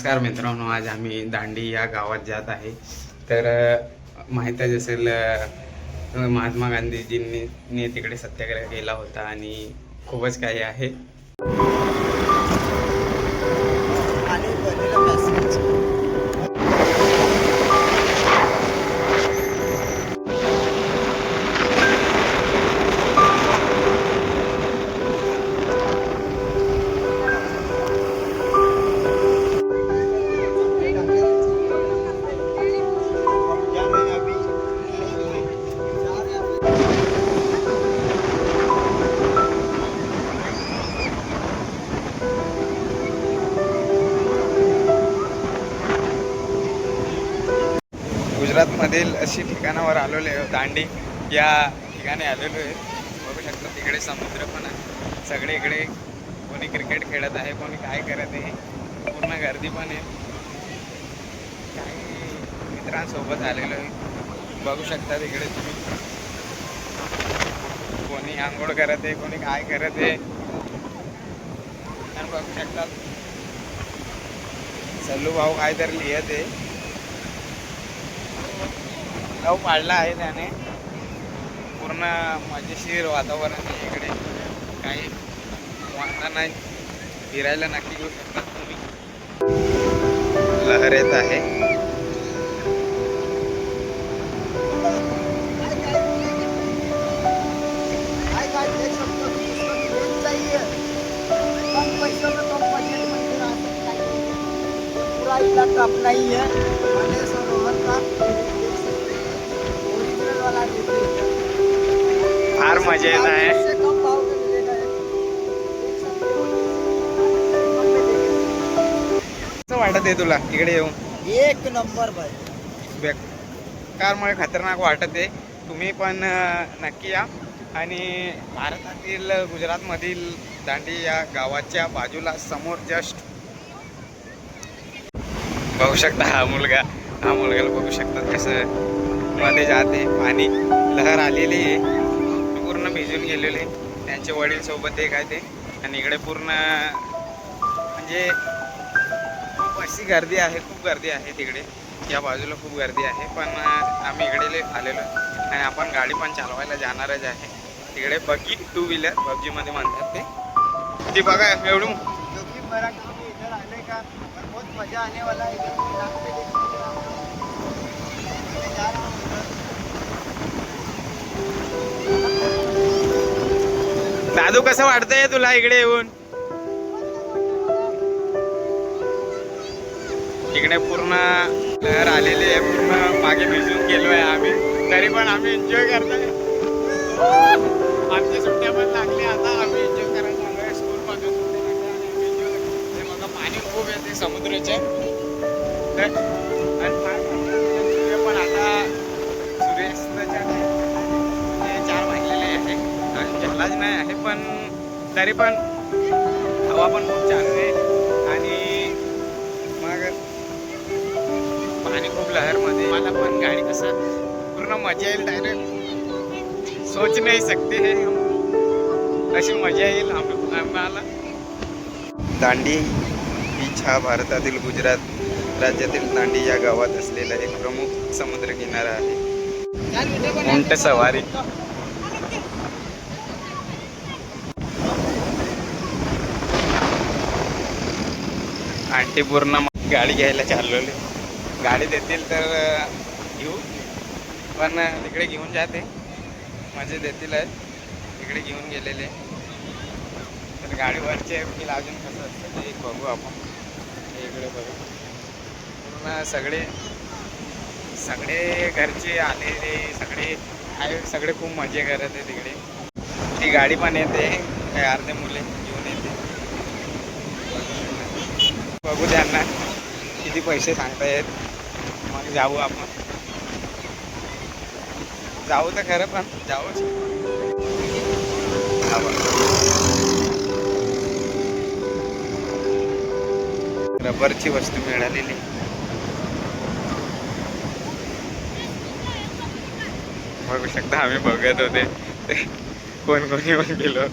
नमस्कार मित्रांनो, आज आम्ही दांडी या गावात जात आहे. तर माहीतच असेल, महात्मा गांधीजींनी तिकडे सत्याग्रह केला होता आणि खूपच काही आहे. गुजरातमधील अशी ठिकाणावर आलेलो आहे. दांडी या ठिकाणी आलेलो आहे. बघू शकता तिकडे समुद्र पण आहे. सगळे इकडे कोणी क्रिकेट खेळत आहे, कोणी काय करत आहे. पूर्ण गर्दी पण आहे. काही मित्रांसोबत आलेलो आहे. बघू शकता तिकडे तुम्ही, कोणी आंघोळ करत आहे, कोणी काय करत आहे. आणि बघू शकता सल्लू भाऊ काहीतरी लिहत आहे. लव पाडला आहे त्याने. पूर्ण मजेशीर वातावरण आहे इकडे. काही वाहता नाही. फिरायला नक्की घेऊ शकता तुम्ही. लहर येत आहे. अपना ही है सरोवर का ओरिजिनल वाला फार मजा येत आहे. कसं वाटत आहे तुला इकडे येऊन? एक नंबर भाई. बेकारमुळे खतरनाक वाटत आहे. तुम्ही पण नक्की या. आणि भारतातील गुजरातमधील दांडी या गावाच्या बाजूला समोर जस्ट बघू शकता हा मुलगाला बघू शकता कसं मध्ये जाते. पाणी लहर आलेली आहे. पूर्ण भिजून गेलेले. त्यांचे वडील सोबत एक आहे ते. आणि इकडे पूर्ण म्हणजे खूप अशी गर्दी आहे. खूप गर्दी आहे तिकडे. या बाजूला खूप गर्दी आहे. पण आम्ही इकडे आलेलो आणि आपण गाडी पण चालवायला जाणारच आहे. तिकडे बग्गी, 2 व्हीलर पबजीमध्ये म्हणतात ते. ती बघा एवढं बहुत मजा आने वाला है. दादू कसं वाटतंय तुला इकडे येऊन? इकडे पूर्ण लहर आलेली आहे. पूर्ण मागे भिजून गेलोय आम्ही. तरी पण आम्ही एन्जॉय करतोय. आमच्या सुट्ट्या पण लागल्या. आता आम्ही एन्जॉय करायला आलोय. स्कूलमधून सुट्ट्या लागल्या आणि आम्ही एन्जॉय करतोय. बघा पाणी खूप येते समुद्राचे. आणि सूर्य पण आता सूर्यास्ताच्या 4 वाजलेले आहे. झालाच नाही आहे, पण तरी पण हवा पण खूप चालू आहे. आणि मग पाणी खूप लहरमध्ये. मला पण गाडी कसं पूर्ण मजा येईल. डायरेक्ट सोच नाही सकते है. अशी मजा येईल आम्हाला. दांडी बीच हा भारतातील गुजरात राज्यातील दांडी या गावात असलेला एक प्रमुख समुद्र किनारा आहे. उंट सवारी. आंटी पूर्ण गाडी घ्यायला चालवली. गाडी देतील तर घेऊ, पण तिकडे घेऊन जाते. मजे देतील आहे. तिकडे घेऊन गेलेले. तर गाडीवरचे बिल अजून कसं असतं ते बघू आपण. इकडे बघू पूर्ण सगळे घरचे आलेले सगळे आहे. सगळे खूप मजे करत आहे तिकडे. ती गाडी पण येते. काही अर्धे मुले घेऊन येते. बघू त्यांना किती पैसे सांगतायत. मग जाऊ आपण. जाऊ तर खरं, पण जाऊच. रबरची वस्तू मिळालेली. बघू शकता आम्ही बघत होते कोण येऊन गेलो.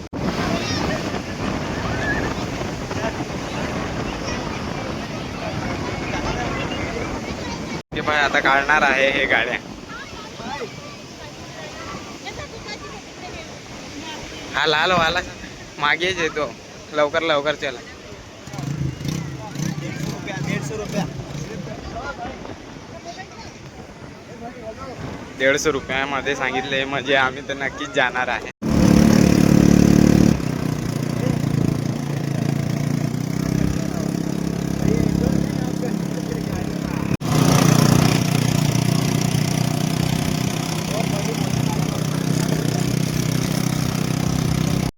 की भाई आता काढणार आहे हे गाड्या. हा लाल वाला मागेच येतो. लवकर लवकर चला. 150 रुपया. 150 रुपयामध्ये सांगितले म्हणजे आम्ही तर नक्कीच जाणार आहे.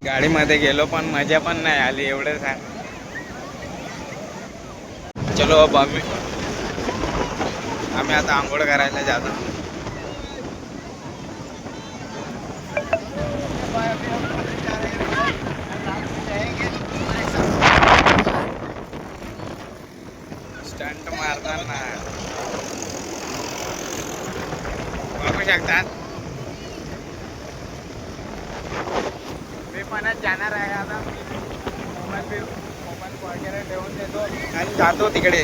गाडीमध्ये गेलो पण मजा पण नाही आली एवढं सांग. चलो अब आम्ही आता आंघोळ करायला जातो. स्टंट मारताना बघू शकतात. मी पण जाणार आहे आता. मोबाईल वगैरे ठेवून देतो आणि जातो तिकडे.